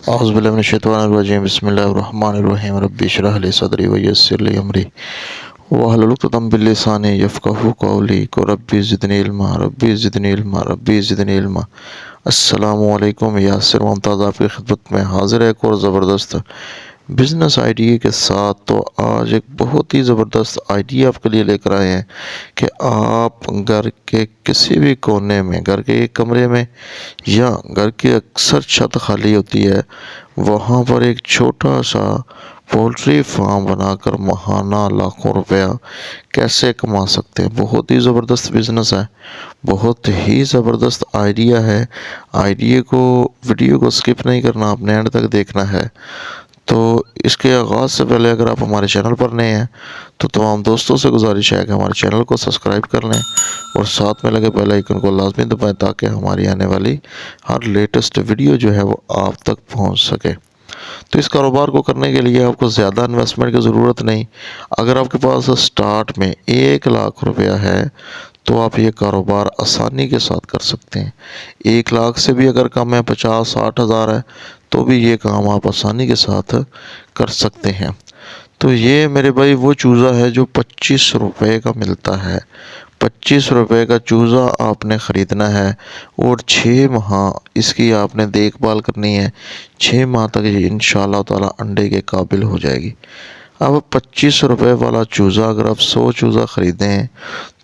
औज़ुबिल्लाहिमिनश्शैतानिर्रजीम बिस्मिल्लाहिर्रहमानिर्रहीम रब्बि इश्रह ली सदरी व यस्सिर ली अमरी वहलुल उक़दतम मिन लिसानी यफ़क़हू क़ौली रब्बी ज़िदनी इल्मा। अस्सलामु अलैकुम। यासिर मुमताज़ आपकी खिदमत में हाज़िर है एक और ज़बरदस्त बिज़नेस आइडिया के साथ। तो आज एक बहुत ही ज़बरदस्त आइडिया आपके लिए लेकर आए हैं कि आप घर के किसी भी कोने में, घर के एक कमरे में या घर की अक्सर छत खाली होती है, वहाँ पर एक छोटा सा पोल्ट्री फार्म बनाकर माहाना लाखों रुपया कैसे कमा सकते हैं। बहुत ही ज़बरदस्त बिज़नेस है, बहुत ही ज़बरदस्त आइडिया है। वीडियो को स्किप नहीं करना, आपने एंड तक देखना है। तो इसके आगाज़ से पहले अगर आप हमारे चैनल पर नए हैं तो तमाम दोस्तों से गुजारिश है कि हमारे चैनल को सब्सक्राइब कर लें और साथ में लगे बेल आइकन को लाजमी दबाएं ताकि हमारी आने वाली हर लेटेस्ट वीडियो जो है वो आप तक पहुंच सके। तो इस कारोबार को करने के लिए आपको ज़्यादा इन्वेस्टमेंट की ज़रूरत नहीं। अगर आपके पास स्टार्ट में 1 लाख रुपया है तो आप ये कारोबार आसानी के साथ कर सकते हैं। 1 लाख से भी अगर कम है, 50-60 हज़ार है, तो भी ये काम आप आसानी के साथ कर सकते हैं। तो ये मेरे भाई वो चूज़ा है जो 25 रुपये का मिलता है। 25 रुपये का चूज़ा आपने ख़रीदना है और 6 माह इसकी आपने देखभाल करनी है। 6 माह तक ये इंशाअल्लाह ताला अंडे के काबिल हो जाएगी। अब 25 रुपये वाला चूज़ा अगर आप 100 चूज़ा ख़रीदें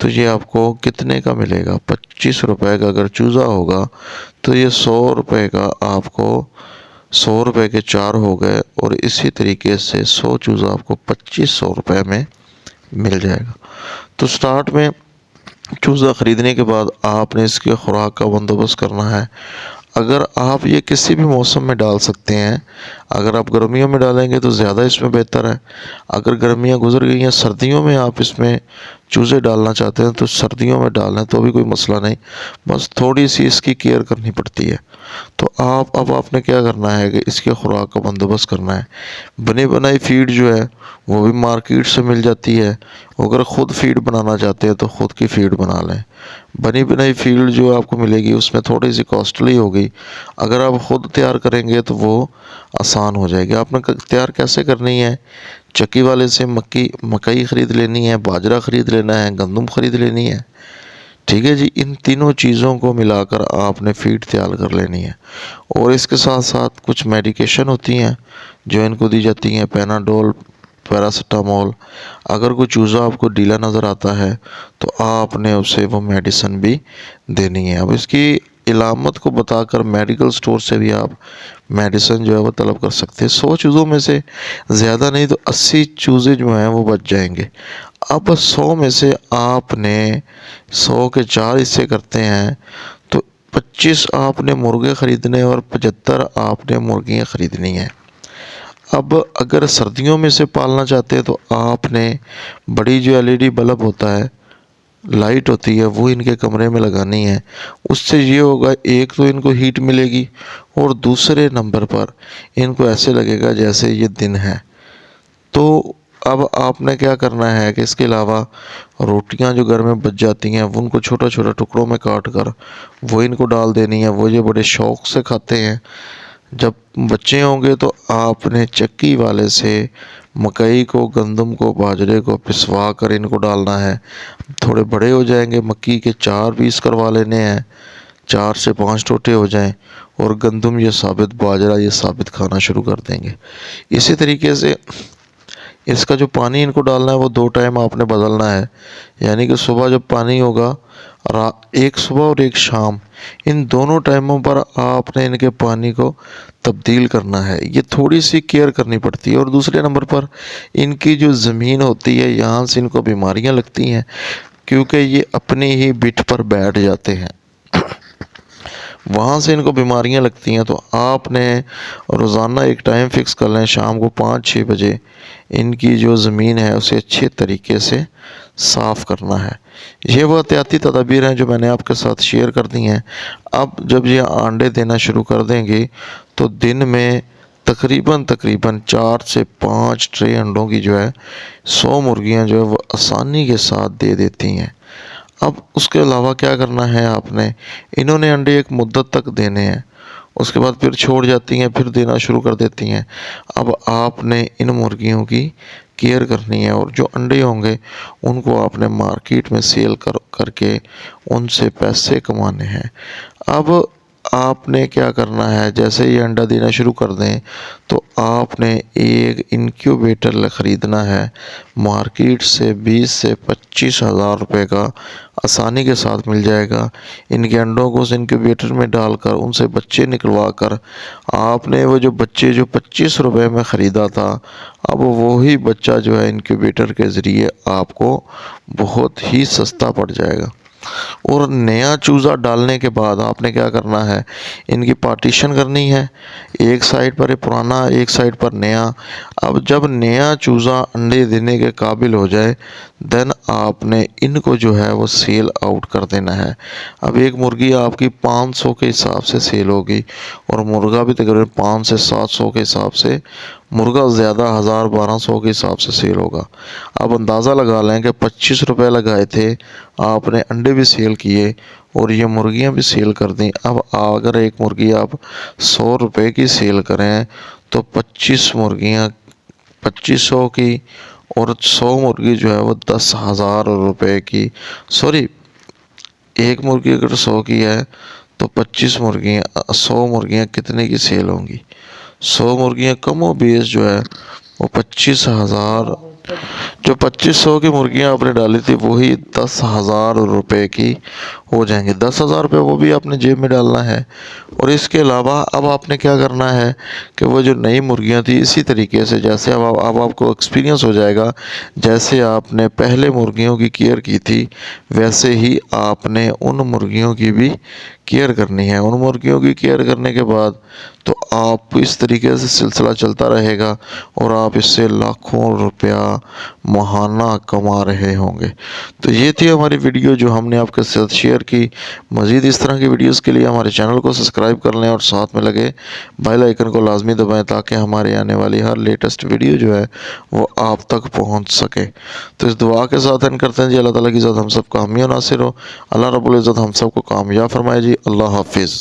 तो ये आपको कितने का मिलेगा। 25 रुपये का अगर चूज़ा होगा तो ये 100 रुपये का आपको 100 रुपये के 4 हो गए और इसी तरीके से 100 चूज़ा आपको 2500 रुपये में मिल जाएगा। तो स्टार्ट में चूज़ा ख़रीदने के बाद आपने इसके खुराक का बंदोबस्त करना है। अगर आप ये किसी भी मौसम में डाल सकते हैं। अगर आप गर्मियों में डालेंगे तो ज़्यादा इसमें बेहतर है। अगर गर्मियाँ गुजर गई हैं, सर्दियों में आप इसमें चूज़े डालना चाहते हैं तो सर्दियों में डालें तो भी कोई मसला नहीं, बस थोड़ी सी इसकी केयर करनी पड़ती है। तो अब आपने क्या करना है कि इसके खुराक का बंदोबस्त करना है। बनी बनाई फीड जो है वो भी मार्केट से मिल जाती है। अगर ख़ुद फीड बनाना चाहते हैं तो ख़ुद की फीड बना लें। बनी बनाई फीड जो आपको मिलेगी उसमें थोड़ी सी कॉस्टली होगी। अगर आप ख़ुद तैयार करेंगे तो वो आसान हो जाएगी। आपने तैयार कैसे करनी है, चक्की वाले से मकई ख़रीद लेनी है, बाजरा ख़रीद लेना है, गंदम ख़रीद लेनी है। ठीक है जी, इन तीनों चीज़ों को मिलाकर आपने फीड तैयार कर लेनी है। और इसके साथ साथ कुछ मेडिकेशन होती हैं जो इनको दी जाती हैं, पैनाडोल, पैरासिटामोल। अगर कोई चूज़ा आपको ढीला नज़र आता है तो आपने उसे वो मेडिसिन भी देनी है। अब इसकी इलामत को बताकर मेडिकल स्टोर से भी आप मेडिसिन जो है वो तलब कर सकते हैं। 100 चूज़ों में से ज़्यादा नहीं तो 80 चूज़े जो हैं वो बच जाएंगे। अब 100 में से आपने 100 के 4 हिस्से करते हैं तो 25 आपने मुर्गे ख़रीदने और 75 आपने मुर्गियाँ ख़रीदनी हैं। अब अगर सर्दियों में से पालना चाहते हैं तो आपने बड़ी जो एलईडी बल्ब होता है, लाइट होती है, वो इनके कमरे में लगानी है। उससे ये होगा, एक तो इनको हीट मिलेगी और दूसरे नंबर पर इनको ऐसे लगेगा जैसे ये दिन है। तो अब आपने क्या करना है कि इसके अलावा रोटियां जो घर में बच जाती हैं वो उनको छोटा छोटा टुकड़ों में काट कर वो इनको डाल देनी है। वो ये बड़े शौक़ से खाते हैं। जब बच्चे होंगे तो आपने चक्की वाले से मकई को, गंदम को, बाजरे को पिसवा कर इनको डालना है। थोड़े बड़े हो जाएंगे, मक्की के 4 पीस करवा लेने हैं, 4 से 5 टोटे हो जाएं और गंदम ये साबित, बाजरा ये साबित खाना शुरू कर देंगे। इसी तरीके से इसका जो पानी इनको डालना है वो 2 टाइम आपने बदलना है। यानी कि सुबह जब पानी होगा, एक सुबह और एक शाम, इन दोनों टाइमों पर आपने इनके पानी को तब्दील करना है। ये थोड़ी सी केयर करनी पड़ती है। और दूसरे नंबर पर इनकी जो ज़मीन होती है, यहाँ से इनको बीमारियाँ लगती हैं क्योंकि ये अपनी ही बिठ पर बैठ जाते हैं, वहाँ से इनको बीमारियाँ लगती हैं। तो आपने रोज़ाना एक टाइम फ़िक्स कर लें, शाम को 5-6 बजे इनकी जो ज़मीन है उसे अच्छे तरीके से साफ़ करना है। ये वो एहतियाती तदाबीर हैं जो मैंने आपके साथ शेयर कर दी हैं। अब जब ये अंडे देना शुरू कर देंगे तो दिन में तकरीबन 4 से 5 ट्रे अंडों की जो है 100 मुर्गियाँ जो है वो आसानी के साथ दे देती हैं। अब उसके अलावा क्या करना है आपने, इन्होंने अंडे एक मुद्दत तक देने हैं उसके बाद फिर छोड़ जाती हैं, फिर देना शुरू कर देती हैं। अब आपने इन मुर्गियों की केयर करनी है और जो अंडे होंगे उनको आपने मार्केट में सेल करके उनसे पैसे कमाने हैं। अब आपने क्या करना है, जैसे ही अंडा देना शुरू कर दें तो आपने एक इनक्यूबेटर ख़रीदना है मार्केट से 20 से 25 हज़ार रुपये का, आसानी के साथ मिल जाएगा। इनके अंडों को उस इनक्यूबेटर में डालकर उनसे बच्चे निकलवा कर आपने वो जो बच्चे जो 25 रुपये में ख़रीदा था, अब वही बच्चा जो है इनक्यूबेटर के ज़रिए आपको बहुत ही सस्ता पड़ जाएगा। और नया चूज़ा डालने के बाद आपने क्या करना है, इनकी पार्टीशन करनी है, एक साइड पर पुराना, एक साइड पर नया। अब जब नया चूज़ा अंडे देने के काबिल हो जाए देन आपने इनको जो है वो सेल आउट कर देना है। अब एक मुर्गी आपकी 500 के हिसाब से सेल होगी और मुर्गा भी तकरीबन 5 से 700 के हिसाब से, मुर्गा ज़्यादा 1000-1200 के हिसाब से सेल होगा। आप अंदाज़ा लगा लें कि 25 रुपये लगाए थे, आपने अंडे भी सेल किए और ये मुर्गियां भी सेल कर दी। अब अगर एक मुर्गी आप 100 रुपये की सेल करें तो 25 मुर्गियां 2500 की और 100 मुर्गी जो है वो 10,000 रुपये की, सॉरी, एक मुर्गी अगर 100 की है तो 25 मुर्गियाँ 100 मुर्गियाँ कितने की सेल होंगी? 100 मुर्गियाँ कमो बेश जो है वो 25,000, जो 2500 की मुर्गियाँ आपने डाली थी वही 10,000 रुपये की हो जाएंगे। 10,000 रुपये वो भी आपने जेब में डालना है। और इसके अलावा अब आपने क्या करना है कि वो जो नई मुर्गियाँ थी इसी तरीके से, जैसे अब आपको एक्सपीरियंस हो जाएगा, जैसे आपने पहले मुर्गियों की केयर की थी वैसे ही आपने उन मुर्गियों की भी केयर करनी है। उन मुर्गियों की केयर करने के बाद तो आप इस तरीके से सिलसिला चलता रहेगा और आप इससे लाखों रुपया माहाना कमा रहे होंगे। तो ये थी हमारी वीडियो जो हमने आपके साथ शेयर की। मज़ीद इस तरह की वीडियोस के लिए हमारे चैनल को सब्सक्राइब कर लें और साथ में लगे बेल आइकन को लाजमी दबाएं ताकि हमारे आने वाली हर लेटेस्ट वीडियो जो है वो आप तक पहुंच सके। तो इस दुआ के साथ एंड करते हैं जी, अल्लाह ताला की ज़ात हम सब का हामी और नासिर हो। अल्लाह रब्बुल इज़्ज़त हम सब को कामयाब फरमाए जी। अल्लाह हाफिज़।